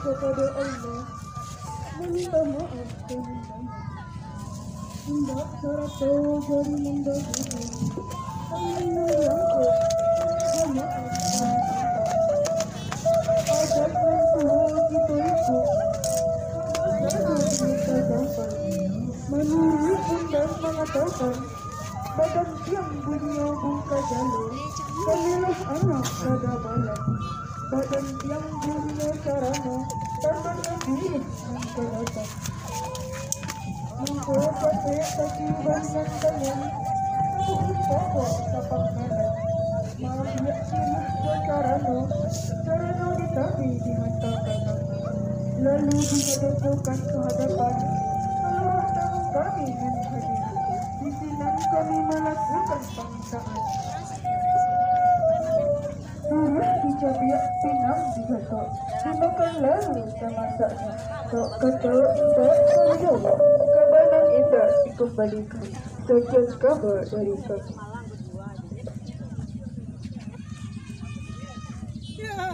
kepada Allah, meminta maaf dan minta hendak serata jari mendahului, hanya yang maaf dan cinta. Ajak mentua kita ikut, jangan kita dapat menurut dan mengatakan, badan tiang dunia buka jalur, kamilah anak kada balan. Badan tiang dunia sarana, tanpa lebih mengkelatan. Mengkopate kaki banyak tangan, mengkopok pokok tapak kanan. Mabiak sirih ke sarana ditabi dihantarkan. Lalu dihadapkan ke hadapan, keluar tangan kami dan hadir. Pimpinan kami melakukan pangsaan. Turut dicabiak pinang digatok, dimakan lalu sama saknya. Tok kata indah terjawab, kabanan indah dikembalikan. Sekian kabar dari kami. Ya,